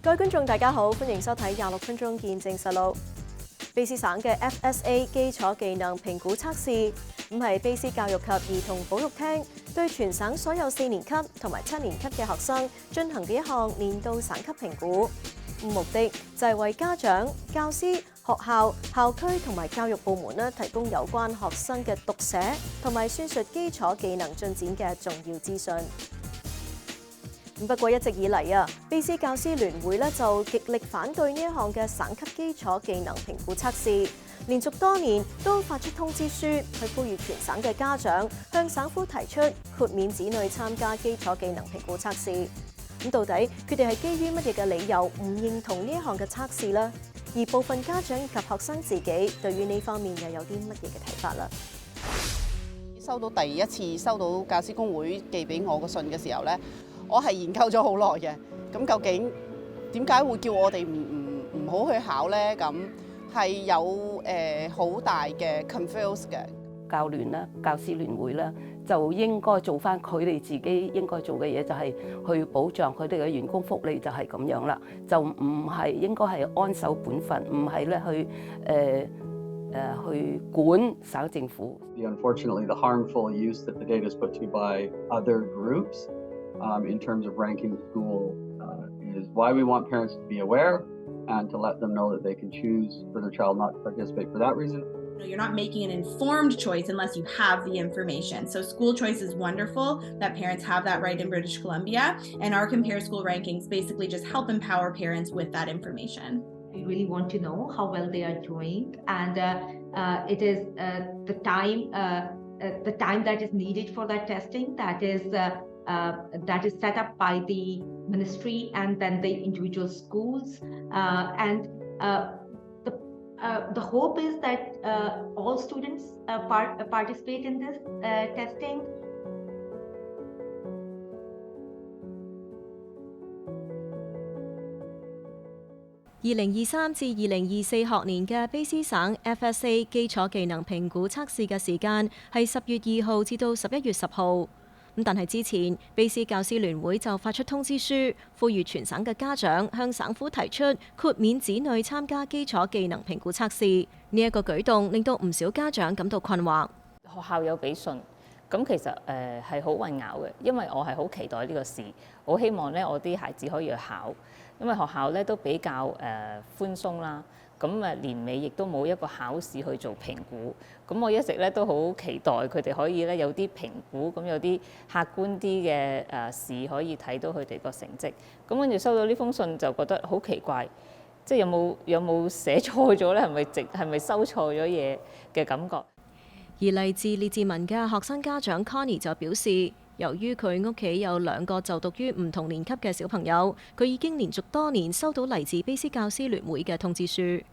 各位觀眾大家好，歡迎收睇26分鐘見證實錄。卑詩省嘅 FSA 基礎技能評估測試，係卑詩教育及兒童保育廳對全省所有4年級同埋7年級嘅學生進行嘅一項年度省級評估。目的就係為家長、教師、學校、校區同埋教育部門提供有關學生嘅讀寫同埋算術基礎技能進展嘅重要資訊。不過一直以嚟卑詩教師聯會就極力反對呢一項嘅省級基礎技能評估測試，連續多年都發出通知書去呼籲全省嘅家長向省府提出豁免子女參加基礎技能評估測試。到底佢哋係基於乜嘢嘅理由唔認同呢一項嘅測試呢？而部分家長以及學生自己對於呢方面又有啲乜嘢嘅睇法啦？收到第一次收到教師公會寄俾我個信嘅時候咧，我係研究咗好耐嘅。咁究竟點解會叫我哋唔好去考咧？咁係有好大嘅 confuse 嘅。教聯啦、教師聯會啦，就應該做翻佢哋自己應該做嘅嘢，就係去保障佢哋嘅員工福利，就係咁樣啦。就唔係應該係安守本分，唔係咧去管省政府。Unfortunately, the harmful use that the data is put to by other groups in terms of ranking school is why we want parents to be aware and to let them know that they can choose for their child not to participate for that reason. You're not making an informed choice unless you have the information. So school choice is wonderful that parents have that right in British Columbia, and our compare school rankings basically just help empower parents with that information. We really want to know how well they are doing, and it is the time that is needed for that testing that is set up by the ministry and then the individual schools, and the hope is that all students participate in this testing. 2023至2024學年嘅卑詩省 FSA 基礎技能評估測試嘅時間係10月2號至到11月10號。但係之前卑詩教師聯會就發出通知書，呼籲全省嘅家長向省府提出豁免子女參加基礎技能評估測試。呢一個舉動令到唔少家長感到困惑。學校有俾信，咁其實係好混淆嘅，因為我係好期待呢個試，好希望咧我啲孩子可以去考，因為學校咧都比較寬鬆啦。咁年尾亦都冇一個考試去做評估，咁我一直咧都好期待佢哋可以咧有啲評估，咁有啲客觀啲嘅試可以睇到佢哋個成績。咁跟住收到呢封信就覺得好奇怪，即係有冇寫錯咗咧？係咪收錯咗嘢嘅感覺？而嚟自列治文嘅學生家長 Connie 就表示，由於佢屋企有2個就讀於唔同年級嘅小朋友，佢已經連續多年收到嚟自卑詩教師聯會嘅通知書。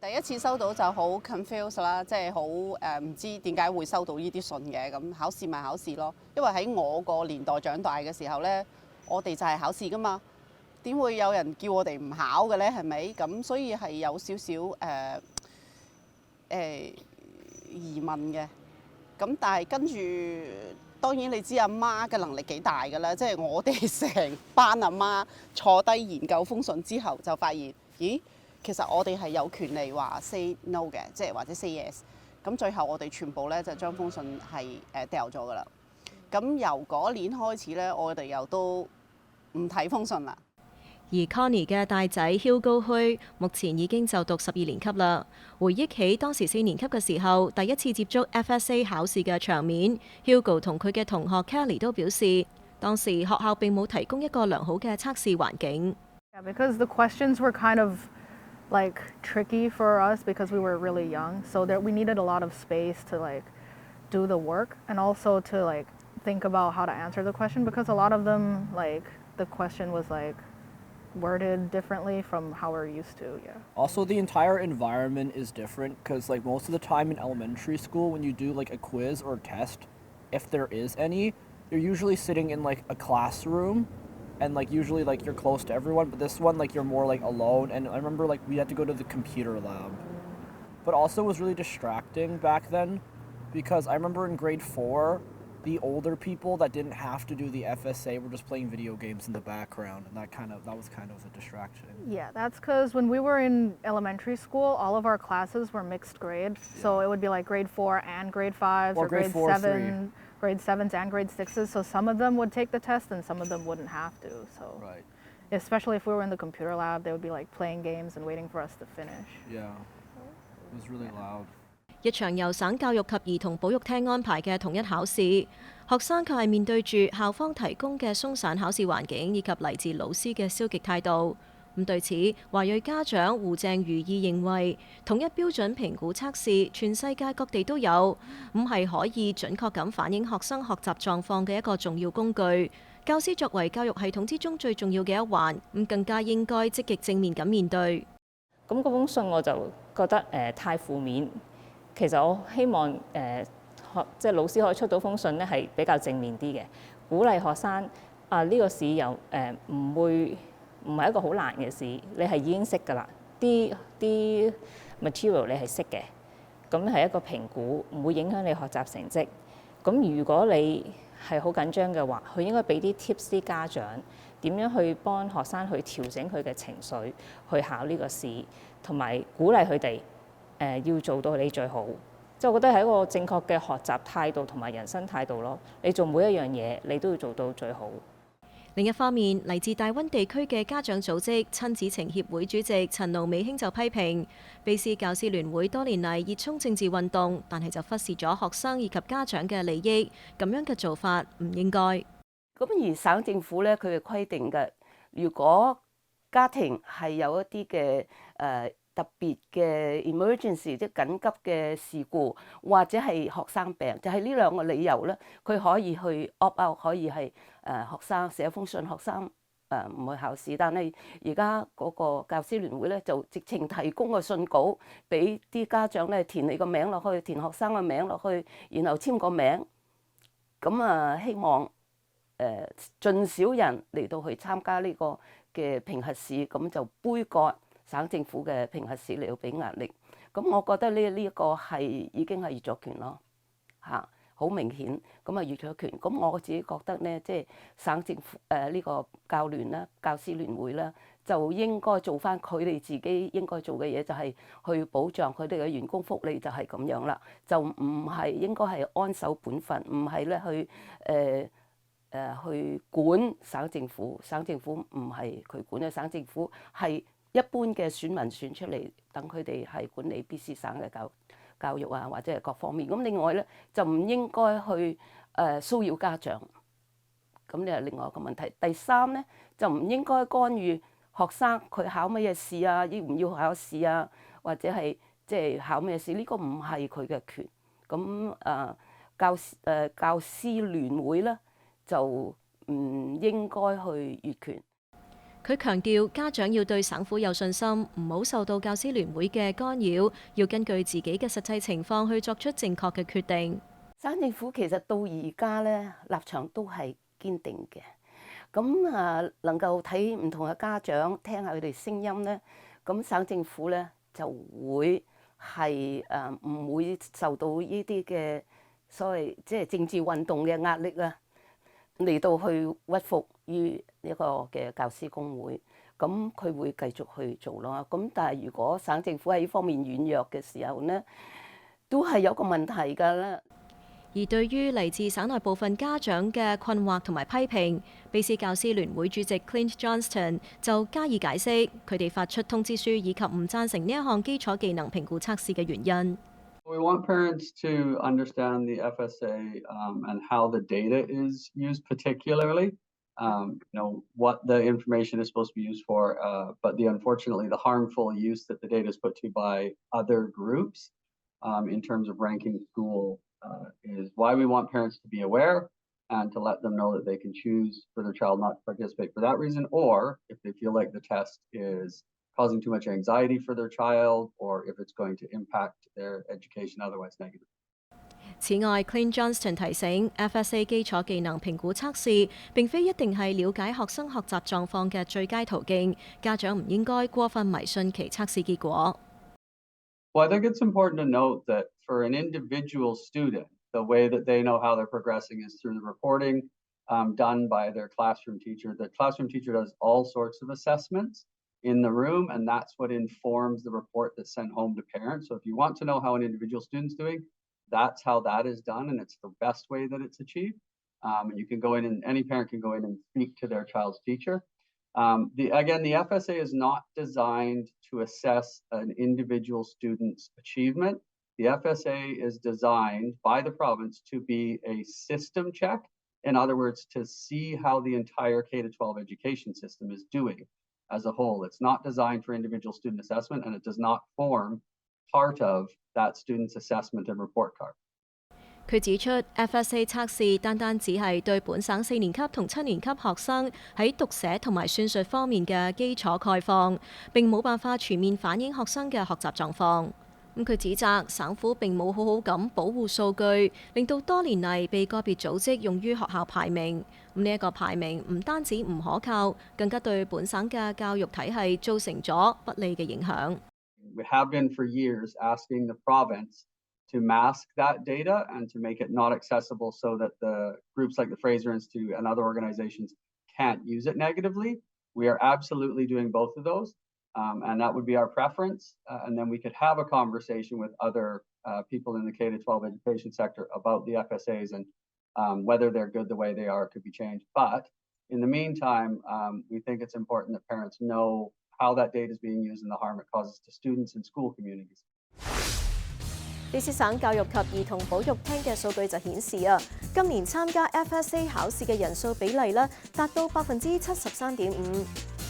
第一次收到就好 confuse 啦，即係好唔知點解會收到呢啲信嘅。咁考試咪考試咯，因為喺我個年代長大嘅時候咧，我哋就係考試噶嘛，點會有人叫我哋唔考嘅咧？係咪？咁所以係有少少疑問嘅。咁但係跟住。當然你知阿媽嘅能力幾大㗎啦，即係我哋成班阿媽坐低研究封信之後，就發現，咦，其實我哋係有權利話 say no 嘅，即係或者 say yes。咁最後我哋全部咧就將封信係掉咗㗎啦。咁由嗰年開始咧，我哋又都唔睇封信啦。而 Connie 嘅大仔 Hugo 虛目前已經就讀12年級啦。回憶起當時4年級嘅時候，第一次接觸 FSA 考試嘅場面 ，Hugo 同佢嘅同學 Kelly 都表示，當時學校並冇提供一個良好嘅測試環境。Yeah, because the questions were kind of like tricky for us because we were really young, so that we needed a lot of space to like do the work and also to like think about how to answer the question because a lot of them like the question was like worded differently from how we're used to. Yeah. Also, the entire environment is different because like most of the time in elementary school when you do like a quiz or test, if there is any, you're usually sitting in like a classroom and like usually like you're close to everyone, but this one like you're more like alone. And I remember like we had to go to the computer lab, but also it was really distracting back then because I remember in grade 4 the older people that didn't have to do the FSA were just playing video games in the background, and that was kind of a distraction. Yeah, that's because when we were in elementary school, all of our classes were mixed grade. So it would be like grade 4 and grade 5, or grade 7, grade 7s and grade 6s. So some of them would take the test and some of them wouldn't have to. So Right. especially if we were in the computer lab, they would be like playing games and waiting for us to finish. Yeah, it was really loud. 一場由省教育及兒童保育廳安排嘅統一考試，學生卻係面對住校方提供嘅鬆散考試環境以及嚟自老師嘅消極態度。咁對此，華裔家長胡鄭如意認為，統一標準評估測試全世界各地都有，咁係可以準確咁反映學生學習狀況嘅一個重要工具。教師作為教育系統之中最重要嘅一環，咁更加應該積極正面咁面對。咁嗰封信我就覺得太負面。其實我希望即係老師可以出到封信咧，係比較正面啲嘅，鼓勵學生呢個試又唔係一個好難嘅試，你係已經識㗎啦，啲 material 你係識嘅，咁係一個評估，唔會影響你學習成績。咁如果你係好緊張嘅話，佢應該俾啲 tips 啲家長點樣去幫學生去調整佢嘅情緒，去考呢個試，同埋鼓勵佢哋。要做到你最好，即係我覺得係一個正確嘅學習態度同埋人生態度咯。你做每一樣嘢，你都要做到最好。另一方面，嚟自大溫地區嘅家長組織親子情協會主席陳盧美卿就批評，卑詩教師聯會多年嚟熱衷政治運動，但係就忽視咗學生以及家長嘅利益，咁樣嘅做法唔應該。咁而省政府咧，佢係規定嘅，如果家庭係有一啲嘅特別嘅 emergency 即係緊急嘅事故，或者係學生病，就係呢兩個理由咧，佢可以去 opt out， 可以係學生寫封信，學生唔去考試。但係而家嗰個教師聯會咧，就直情提供個信稿俾啲家長咧填你個名落去，填學生嘅名落去，然後簽個名。咁希望盡少人嚟到去參加呢個嘅評核試，咁就杯葛省政府嘅評核試嚟到俾壓力，咁我覺得呢一個係已經係越咗權咯，好明顯，咁越咗權。咁我自己覺得咧，即係省政府呢個教聯啦、教師聯會啦，就應該做翻佢哋自己應該做嘅嘢，就係去保障佢哋嘅員工福利，就係咁樣啦，就唔係應該係安守本分，唔係咧去管省政府。省政府唔係佢管嘅，省政府係一般嘅選民選出嚟，等佢哋係管理卑詩省嘅教育啊，或者係各方面。咁另外咧，就唔應該去騷擾家長。咁呢係另外一個問題。第三咧，就唔應該干預學生佢考乜嘢試啊，要唔要考試啊，或者係即係考咩試？呢個唔係佢嘅權。咁教師聯會咧就唔應該去越權。佢強調家長要對省府有信心，唔好受到教師聯會嘅干擾，要根據自己嘅實際情況去作出正確嘅決定。省政府其實到而家咧立場都係堅定嘅，咁能夠睇唔同嘅家長，聽下佢哋聲音咧，咁省政府咧就會係唔會受到呢啲嘅所謂即係政治運動嘅壓力啊，嚟到去屈服於一個嘅教師工會，咁佢會繼續去做咯。咁但係如果省政府喺呢方面軟弱嘅時候呢，都係有個問題㗎啦。而對於嚟自省內部分家長嘅困惑同埋批評，卑詩教師聯會主席 Clint Johnston 就加以解釋佢哋發出通知書以及唔贊成呢一項基礎技能評估測試嘅原因。We want parents to understand the FSA and how the data is used particularly, what the information is supposed to be used for, but unfortunately the harmful use that the data is put to by other groups in terms of ranking school is why we want parents to be aware and to let them know that they can choose for their child not to participate for that reason, or if they feel like the test is causing too much anxiety for their child, or if it's going to impact their education otherwise negatively. 此外 ，Clint Johnston 提醒 FSA 基礎技能評估測試並非一定係了解學生學習狀況嘅最佳途徑，家長唔應該過分迷信其測試結果。Well, I think it's important to note that for an individual student, the way that they know how they're progressing is through the reporting done by their classroom teacher. The classroom teacher does all sorts of assessments in the room, and that's what informs the report that's sent home to parents. So if you want to know how an individual student's doing, that's how that is done, and it's the best way that it's achieved. And you can go in, and any parent can go in and speak to their child's teacher. The FSA is not designed to assess an individual student's achievement. The FSA is designed by the province to be a system check. In other words, to see how the entire K-12 education system is doing as a whole. It's not designed for individual student assessment, and it does not form part of that student's assessment and report card. 佢指出 FSA 測試單只係對本省4年級同7年級學生喺讀寫同埋算術方面嘅基礎概況，並冇辦法全面反映學生嘅學習狀況。佢指責省府並冇好好咁保護數據，令到多年嚟被個別組織用於學校排名。呢一個排名唔單止唔可靠，更加對本省嘅教育體系造成咗不利嘅影響。We have been for years asking the province to mask that data and to make it not accessible so that the groups like the Fraser Institute and other organizations can't use it negatively. We are absolutely doing both of those. And that would be our preference. And then we could have a conversation with other people in the K-12 education sector about the FSAs and whether they're good the way they are could be changed. But in the meantime, we think it's important that parents know how that data is being used and the harm it causes to students and school communities. BC 省教育及兒童保育廳嘅數據就顯示今年參加 FSA 考試嘅人數比例達到73.5%。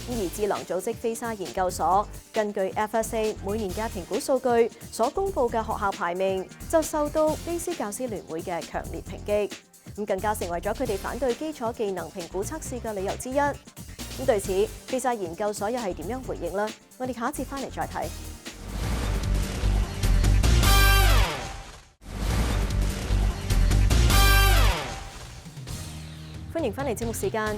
而智囊組織菲沙研究所根據 FSA 每年嘅評估數據所公佈嘅學校排名，就受到卑斯教師聯會嘅強烈抨擊，更加成為咗佢哋反對基礎技能評估測試嘅理由之一。對此，菲沙研究所又係點樣回應呢？我哋下一節翻嚟再睇。歡迎翻嚟節目時間。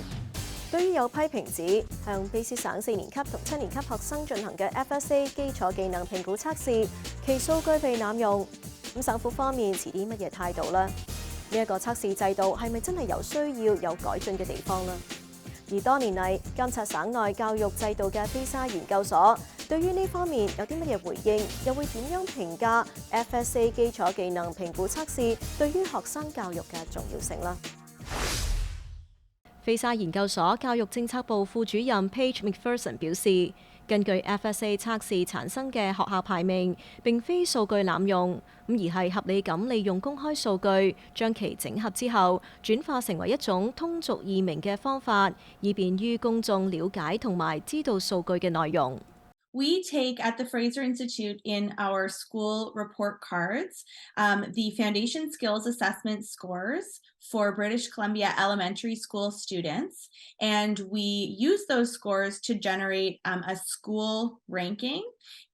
對於有批評指向卑斯省4年級同7年級學生進行嘅 FSA 基礎技能評估測試，其數據被濫用，省府方面持啲乜嘢態度呢？呢一個測試制度係咪真係有需要有改進嘅地方呢？而多年嚟監察省內教育制度嘅菲沙研究所對於呢方面有啲乜嘢回應，又會點樣評價 FSA 基礎技能評估測試對於學生教育嘅重要性呢？菲沙研究所教育政策部副主任 Paige McPherson 表示，根據 FSA 測試產生嘅學校排名，並非數據濫用，而係合理咁利用公開數據，將其整合之後，轉化成為一種通俗易明嘅方法，以便於公眾了解同埋知道數據嘅內容。We take at the Fraser Institute in our school report cards the foundation skills assessment scores for British Columbia elementary school students, and we use those scores to generate a school ranking,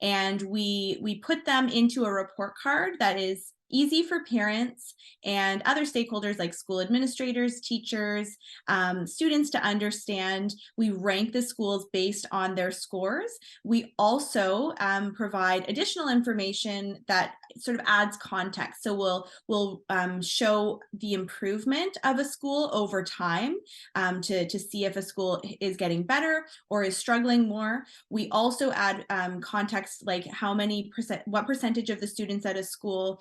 and we put them into a report card that is easy for parents and other stakeholders like school administrators, teachers, students to understand. We rank the schools based on their scores. We also provide additional information that sort of adds context. So we'll show the improvement of a school over time to see if a school is getting better or is struggling more. We also add context like what percentage of the students at a school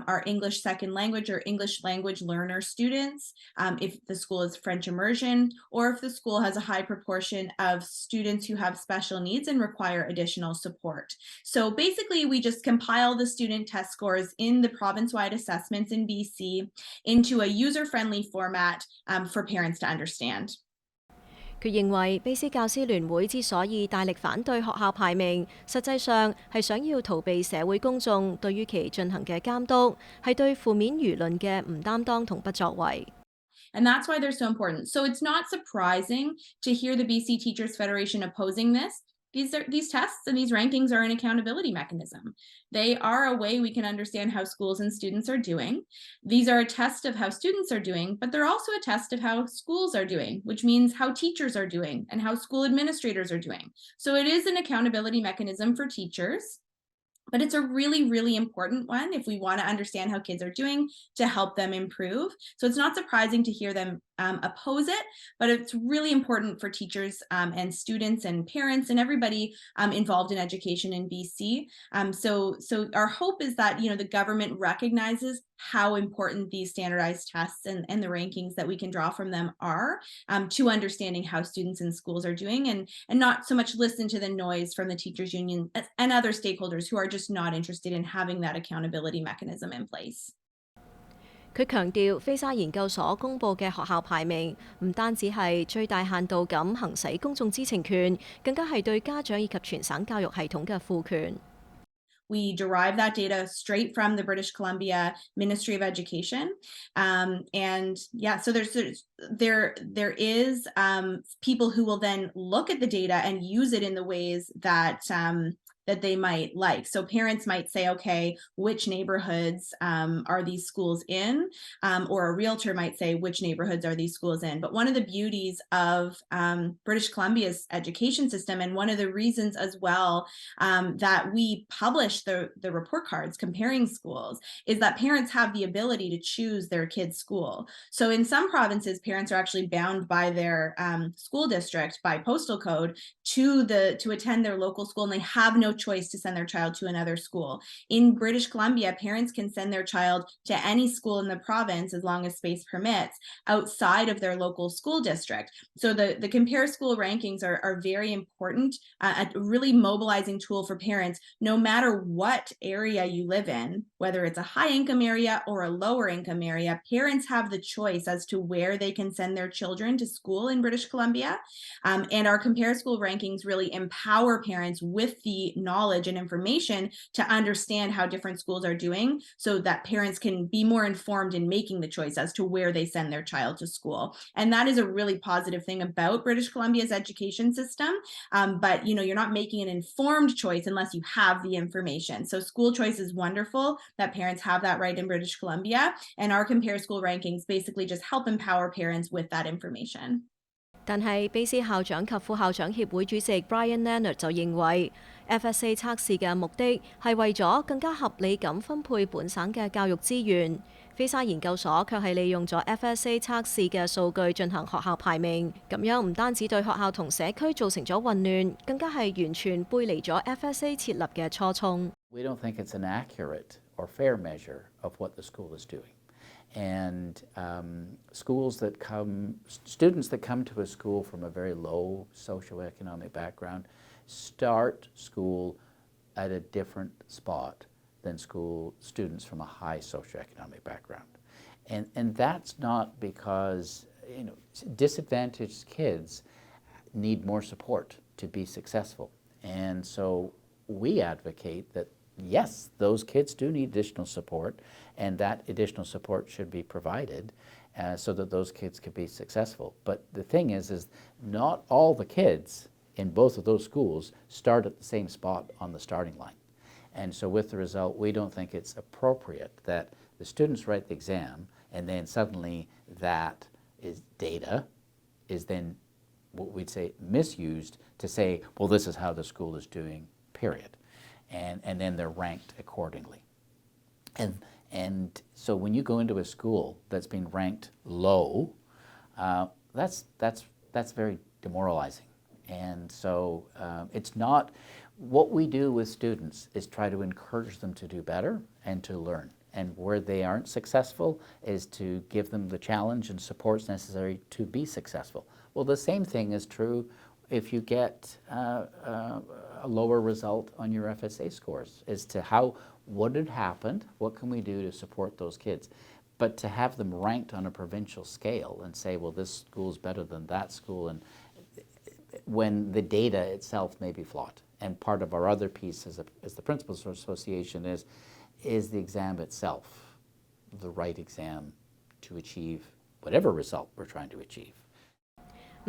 are English second language or English language learner students, if the school is French immersion, or if the school has a high proportion of students who have special needs and require additional support. So basically, we just compile the student test scores in the province-wide assessments in BC into a user-friendly format for parents to understand. 佢認為卑斯教師聯會之所以大力反對學校排名，實際上係想要逃避社會公眾對於其進行嘅監督，係對負面輿論嘅唔擔當同不作為。And that's why they're so important. So it's not surprising to hear the BC Teachers Federation opposing this. These tests and these rankings are an accountability mechanism. They are a way we can understand how schools and students are doing. These are a test of how students are doing, but they're also a test of how schools are doing, which means how teachers are doing and how school administrators are doing. So it is an accountability mechanism for teachers. But it's a really, really important one if we want to understand how kids are doing to help them improve. So it's not surprising to hear them oppose it, but it's really important for teachers and students and parents and everybody involved in education in BC. So our hope is that the government recognizes how important these standardized tests and the rankings that we can draw from them are to understanding how students in schools are doing, and not so much listen to the noise from the teachers union and other stakeholders who are just not interested in having that accountability mechanism in place. 佢強調，菲沙研究所公佈嘅學校排名唔單止係最大限度咁行使公眾知情權，更加係對家長以及全省教育系統嘅賦權。We derive that data straight from the British Columbia Ministry of Education, and yeah, so there is people who will then look at the data and use it in the ways that that they might like. So parents might say, okay, which neighborhoods are these schools in? Or a realtor might say, which neighborhoods are these schools in? But one of the beauties of British Columbia's education system, and one of the reasons as well that we publish the report cards comparing schools, is that parents have the ability to choose their kid's school. So in some provinces, parents are actually bound by their school district by postal code to attend their local school, and they have no choice to send their child to another school. In British Columbia, parents can send their child to any school in the province as long as space permits outside of their local school district. So the compare school rankings are very important, a really mobilizing tool for parents, no matter what area you live in, whether it's a high income area or a lower income area. Parents have the choice as to where they can send their children to school in British Columbia. And our compare school rankings really empower parents with the knowledge and information to understand how different schools are doing, so that parents can be more informed in making the choice as to where they send their child to school. And that is a really positive thing about British Columbia's education system. But you're not making an informed choice unless you have the information. So school choice is wonderful that parents have that right in British Columbia, and our compare school rankings basically just help empower parents with that information. 但係卑斯校長及副校長協會主席 Brian Leonard 就認為 FSA 測試嘅目的係為咗更加合理咁分配本省嘅教育資源。菲沙研究所卻係利用咗 FSA 測試嘅數據進行學校排名，咁樣唔單止對學校同社區造成咗混亂，更加係完全背離咗 FSA 設立嘅初衷。We don't think it's an accurate or fair measure of what the school is doing. And students that come to a school from a very low socioeconomic background start school at a different spot than students from a high socioeconomic background. And that's not because, disadvantaged kids need more support to be successful. And so we advocate that yes, those kids do need additional support, and that additional support should be provided so that those kids can be successful. But the thing is not all the kids in both of those schools start at the same spot on the starting line. And so with the result, we don't think it's appropriate that the students write the exam and then suddenly that data is then what we'd say misused to say, well, this is how the school is doing, period. And then they're ranked accordingly. And so when you go into a school that's been ranked low, that's very demoralizing. And so it's not, what we do with students is try to encourage them to do better and to learn. And where they aren't successful is to give them the challenge and supports necessary to be successful. Well, the same thing is true if you get a lower result on your FSA scores, as to what had happened, what can we do to support those kids. But to have them ranked on a provincial scale and say, well, this school is better than that school, and when the data itself may be flawed. And part of our other piece as the Principals Association is the exam itself, the right exam to achieve whatever result we're trying to achieve.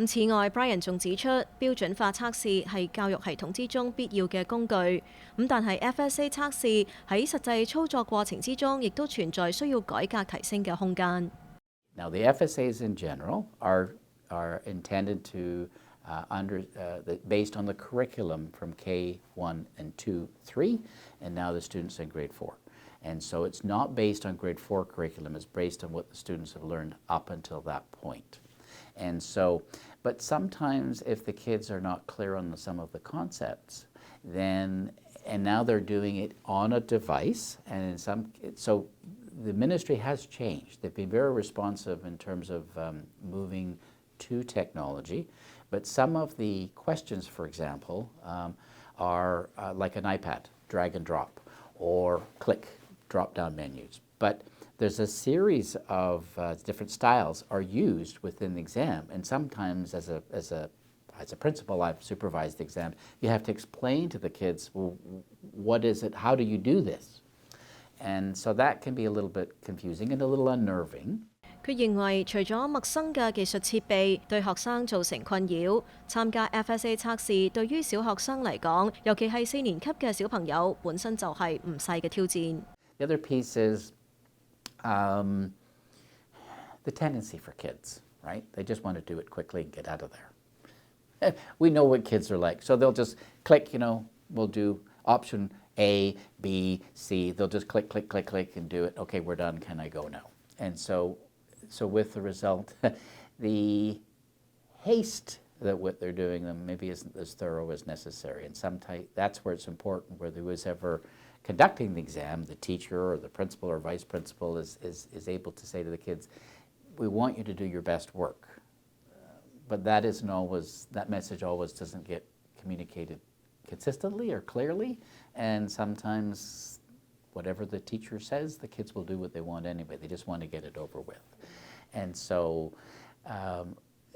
此外 ，Brian 仲指出，標準化測試係教育系統之中必要嘅工具。但係 FSA 測試喺實際操作過程之中，亦都存在需要改革提升嘅空間。Now the FSAs in general are intended to based on the curriculum from K1 and 2, 3, and now the students in grade 4. And so it's not based on grade 4 curriculum, it's based on what the students have learned up until that point. And so, but sometimes if the kids are not clear on some of the concepts, then, and now they're doing it on a device, and in so the ministry has changed. They've been very responsive in terms of moving to technology, but some of the questions, for example, are like an iPad, drag and drop, or click, drop-down menus. But there's a series of different styles are used within the exam, and sometimes as a principal, I've supervised the exam, you have to explain to the kids, well, what is it, how do you do this? And so that can be a little bit confusing and a little unnerving. 佢認為，除咗陌生嘅技術設備對學生造成困擾，參加 FSA 測試對於小學生嚟講，尤其係4年級嘅小朋友，本身就係唔細嘅挑戰。The other piece is the tendency for kids, right? They just want to do it quickly and get out of there. We know what kids are like, so they'll just click, we'll do option A, B, C. They'll just click, click, click, click and do it. Okay, we're done. Can I go now? And so with the result, the haste that what they're doing them maybe isn't as thorough as necessary. And that's where it's important, where there was ever conducting the exam, the teacher or the principal or vice principal is able to say to the kids, we want you to do your best work. But that message always doesn't get communicated consistently or clearly, and sometimes whatever the teacher says, the kids will do what they want anyway. They just want to get it over with. And so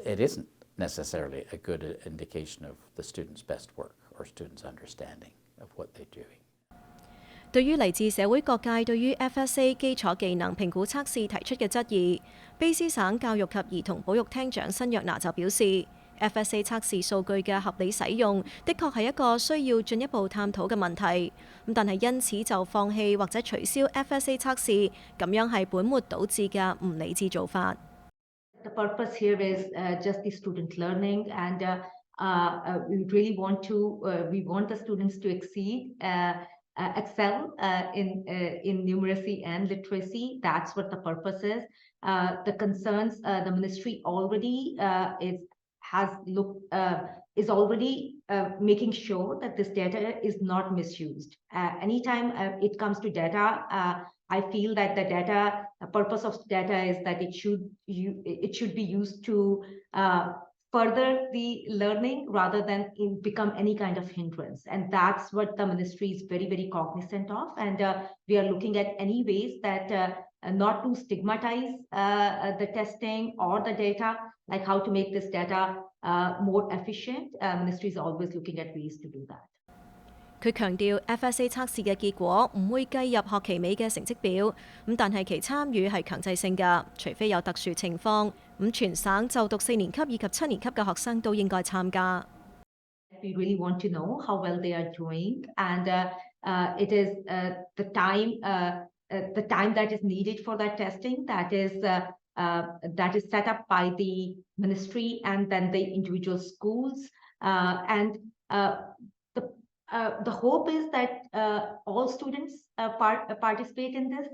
it isn't necessarily a good indication of the student's best work or student's understanding of what they're doing. 對於嚟自社會各界對於 FSA 基礎技能評估測試提出嘅質疑，卑斯省教育及兒童保育廳長辛約拿就表示 ，FSA 測試數據嘅合理使用，的確係一個需要進一步探討嘅問題。但係因此就放棄或者取消 FSA 測試，咁樣係本末倒置嘅唔理智做法。The purpose here is just the student learning, and we really want the students to excel in numeracy and literacy. That's what the purpose is. The concerns the ministry already is already making sure that this data is not misused. Anytime it comes to data, I feel that the purpose of data is that it should be used to further the learning rather than become any kind of hindrance. And that's what the ministry is very, very cognizant of. And we are looking at any ways that not to stigmatize the testing or the data, like how to make this data more efficient. Ministry is always looking at ways to do that. 佢強調 FSA 測試嘅結果唔會計入學期尾嘅成績表，但係其參與係強制性㗎，除非有特殊情況，全省就讀4年級以及7年級嘅學生都應該參加。We really want to know how well they are doing, and it is the time that is needed for that testing that is set up by the ministry and then the individual schools, and the hope is that all students participate in this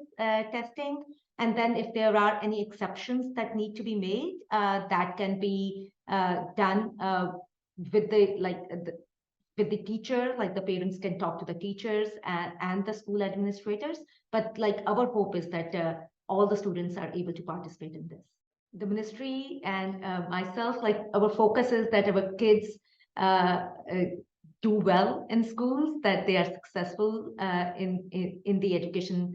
testing, and then if there are any exceptions that need to be made, that can be done with the teacher, like the parents can talk to the teachers and the school administrators. But our hope is that all the students are able to participate in this. The ministry and myself, our focus is that our kids do well in schools, that they are successful in the education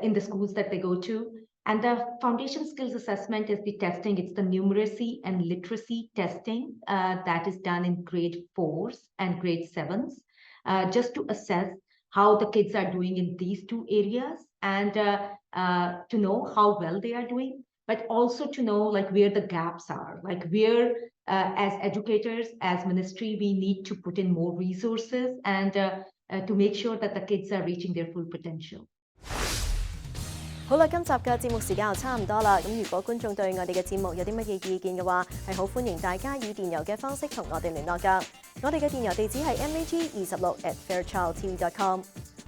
in the schools that they go to. And the foundation skills assessment is the testing. It's the numeracy and literacy testing that is done in grade 4s and grade 7s, just to assess how the kids are doing in these two areas, and to know how well they are doing, but also to know where the gaps are, where as educators, as ministry, we need to put in more resources and to make sure that the kids are reaching their full potential. 好啦，今集嘅節目時間又差唔多啦。咁如果觀眾對我哋嘅節目有啲乜嘢意見嘅話，係好歡迎大家以電郵嘅方式同我哋聯絡㗎。我哋嘅電郵地址係 mag26@fairchildtv.com。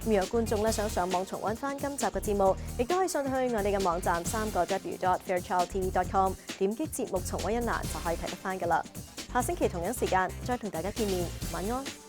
如果觀眾咧想上網重溫翻今集嘅節目，亦都可以上去我哋嘅網站3w.fairchildtv.com， 點擊節目重溫一欄就可以睇得翻㗎啦。下星期同樣時間再同大家見面，晚安。